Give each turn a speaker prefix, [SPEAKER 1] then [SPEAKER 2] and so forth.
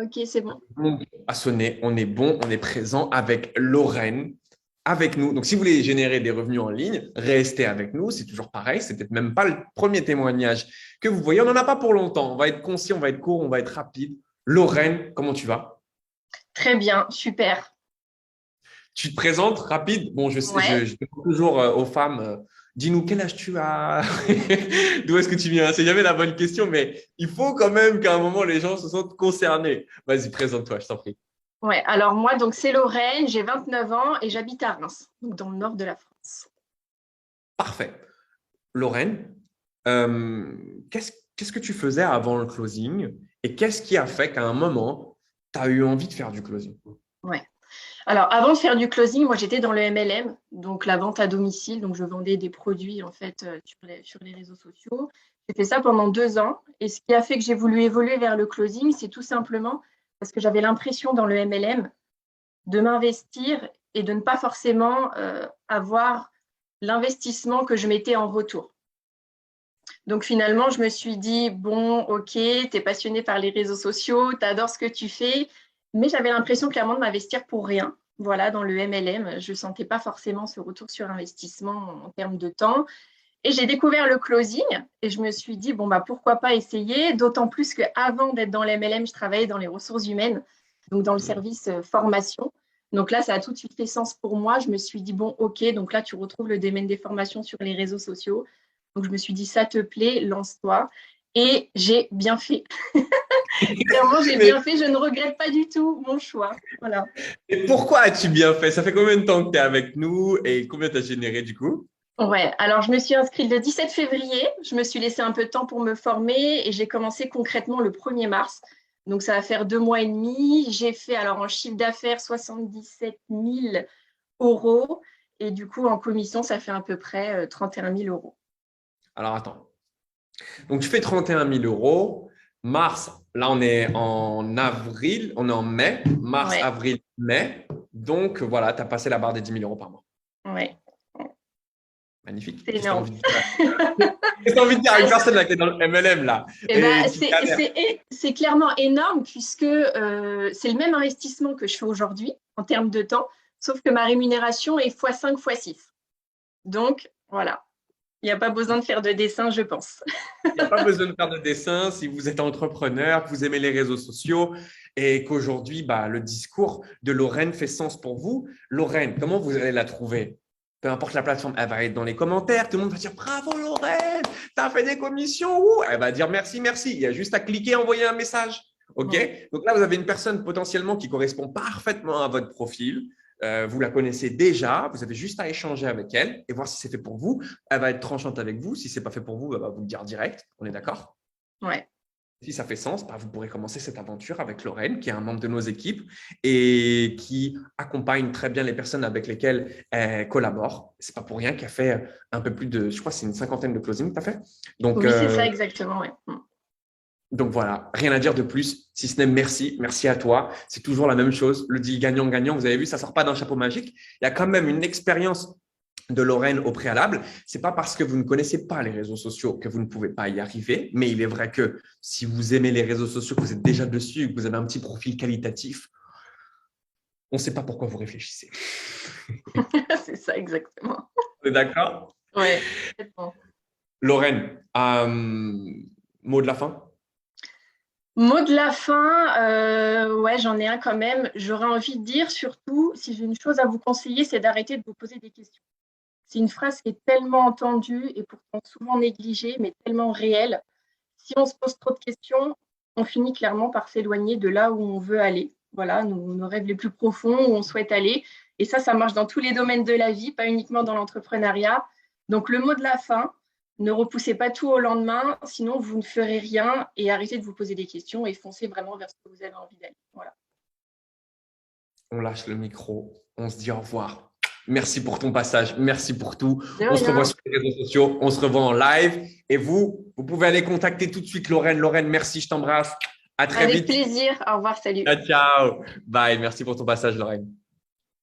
[SPEAKER 1] Ok, c'est bon.
[SPEAKER 2] Donc, à sonner, on est bon, on est présent avec Lorraine, avec nous. Donc, si vous voulez générer des revenus en ligne, restez avec nous. C'est toujours pareil. C'est peut-être même pas le premier témoignage que vous voyez. On n'en a pas pour longtemps. On va être concis, on va être court, on va être rapide. Lorraine, comment tu vas?
[SPEAKER 1] Très bien, super.
[SPEAKER 2] Tu te présentes rapide. Bon,
[SPEAKER 1] Ouais.
[SPEAKER 2] je demande toujours aux femmes, dis-nous quel âge tu as, d'où est-ce que tu viens? C'est jamais la bonne question, mais il faut quand même qu'à un moment, les gens se sentent concernés. Vas-y, présente-toi, je t'en prie.
[SPEAKER 1] Ouais, alors moi, donc c'est Lorraine, j'ai 29 ans et j'habite à Reims, donc dans le nord de la France.
[SPEAKER 2] Parfait. Lorraine, euh, qu'est-ce que tu faisais avant le closing et qu'est-ce qui a fait qu'à un moment, tu as eu envie de faire du closing?
[SPEAKER 1] Ouais. Alors avant de faire du closing, moi j'étais dans le MLM, donc la vente à domicile, donc je vendais des produits en fait sur les réseaux sociaux. J'ai fait ça pendant 2 ans et ce qui a fait que j'ai voulu évoluer vers le closing, c'est tout simplement parce que j'avais l'impression dans le MLM de m'investir et de ne pas forcément avoir l'investissement que je mettais en retour. Donc finalement, je me suis dit, bon, ok, tu es passionné par les réseaux sociaux, tu adores ce que tu fais, mais j'avais l'impression clairement de m'investir pour rien. Voilà, dans le MLM, je ne sentais pas forcément ce retour sur investissement en termes de temps. Et j'ai découvert le closing et je me suis dit, bon, bah, pourquoi pas essayer, d'autant plus qu'avant d'être dans le MLM, je travaillais dans les ressources humaines, donc dans le service formation. Donc là, ça a tout de suite fait sens pour moi. Je me suis dit, bon, ok, donc là, tu retrouves le domaine des formations sur les réseaux sociaux. Donc je me suis dit, ça te plaît, lance-toi. Et j'ai bien fait. Clairement, j'ai
[SPEAKER 2] Mais,
[SPEAKER 1] bien fait. Je ne regrette pas du tout mon choix. Voilà.
[SPEAKER 2] mais pourquoi as-tu bien fait? Ça fait combien de temps que tu es avec nous et combien tu as généré du coup?
[SPEAKER 1] Ouais, alors je me suis inscrite le 17 février. Je me suis laissé un peu de temps pour me former et j'ai commencé concrètement le 1er mars. Donc ça va faire 2 mois et demi. J'ai fait alors en chiffre d'affaires 77 000 € et du coup en commission, ça fait à peu près 31 000 €.
[SPEAKER 2] Alors attends. Donc tu fais 31 000 euros. Mars, là on est en avril, on est en mai. Mars,
[SPEAKER 1] Ouais,
[SPEAKER 2] avril, mai. Donc voilà, tu as passé la barre des 10 000 euros par mois.
[SPEAKER 1] ouais,
[SPEAKER 2] Magnifique.
[SPEAKER 1] c'est
[SPEAKER 2] Qu'est-ce que tu as
[SPEAKER 1] énorme.
[SPEAKER 2] envie de dire? Qu'est-ce que tu as envie de dire à une personne là, qui est dans le MLM là
[SPEAKER 1] Eh ben,
[SPEAKER 2] et qui galère?
[SPEAKER 1] c'est clairement énorme puisque c'est le même investissement que je fais aujourd'hui en termes de temps, sauf que ma rémunération est x5, x6. Donc, voilà, il n'y a pas besoin de faire de dessin, je pense.
[SPEAKER 2] Il n'y a pas besoin de faire de dessin si vous êtes entrepreneur, que vous aimez les réseaux sociaux et qu'aujourd'hui, bah, le discours de Lorraine fait sens pour vous. Lorraine, comment vous allez la trouver? Peu importe la plateforme, elle va être dans les commentaires. Tout le monde va dire bravo Lorraine, tu as fait des commissions. Ouh. Elle va dire merci, merci. Il y a juste à cliquer, envoyer un message. OK?
[SPEAKER 1] Mm.
[SPEAKER 2] Donc là, vous avez une personne potentiellement qui correspond parfaitement à votre profil. Vous la connaissez déjà, vous avez juste à échanger avec elle et voir si c'est fait pour vous. Elle va être tranchante avec vous. Si ce n'est pas fait pour vous, elle va vous le dire direct. On est d'accord?
[SPEAKER 1] Ouais.
[SPEAKER 2] Si ça fait sens, bah, vous pourrez commencer cette aventure avec Lorraine, qui est un membre de nos équipes et qui accompagne très bien les personnes avec lesquelles elle collabore. Ce n'est pas pour rien qu'elle fait un peu plus de, je crois, c'est une cinquantaine de closings que tu as fait. Donc,
[SPEAKER 1] Oui, c'est ça exactement. Ouais. Mm.
[SPEAKER 2] donc voilà, rien à dire de plus, si ce n'est merci. Merci à toi. C'est toujours la même chose. Le deal gagnant-gagnant, vous avez vu, ça ne sort pas d'un chapeau magique. Il y a quand même une expérience de Lorraine au préalable. C'est pas parce que vous ne connaissez pas les réseaux sociaux que vous ne pouvez pas y arriver, mais il est vrai que si vous aimez les réseaux sociaux, que vous êtes déjà dessus, que vous avez un petit profil qualitatif, on ne sait pas pourquoi vous réfléchissez.
[SPEAKER 1] C'est ça exactement.
[SPEAKER 2] On est d'accord?
[SPEAKER 1] Ouais. Complètement.
[SPEAKER 2] Lorraine, mot de la fin?
[SPEAKER 1] Mot de la fin, ouais, j'en ai un quand même. J'aurais envie de dire, surtout, si j'ai une chose à vous conseiller, c'est d'arrêter de vous poser des questions. C'est une phrase qui est tellement entendue et pourtant souvent négligée, mais tellement réelle. Si on se pose trop de questions, on finit clairement par s'éloigner de là où on veut aller. Voilà, nos rêves les plus profonds, où on souhaite aller. Et ça marche dans tous les domaines de la vie, pas uniquement dans l'entrepreneuriat. Donc, le mot de la fin, ne repoussez pas tout au lendemain, sinon vous ne ferez rien et arrêtez de vous poser des questions et foncez vraiment vers ce que vous avez envie d'aller. Voilà.
[SPEAKER 2] On lâche le micro, on se dit au revoir. Merci pour ton passage, merci pour tout.
[SPEAKER 1] De
[SPEAKER 2] On se revoit
[SPEAKER 1] rien.
[SPEAKER 2] sur les réseaux sociaux, on se revoit en live. Et vous pouvez aller contacter tout de suite Lorraine. Lorraine, merci, je t'embrasse. À très
[SPEAKER 1] Avec
[SPEAKER 2] vite.
[SPEAKER 1] plaisir. Au revoir, salut.
[SPEAKER 2] Ciao, ciao. Bye, merci pour ton passage, Lorraine.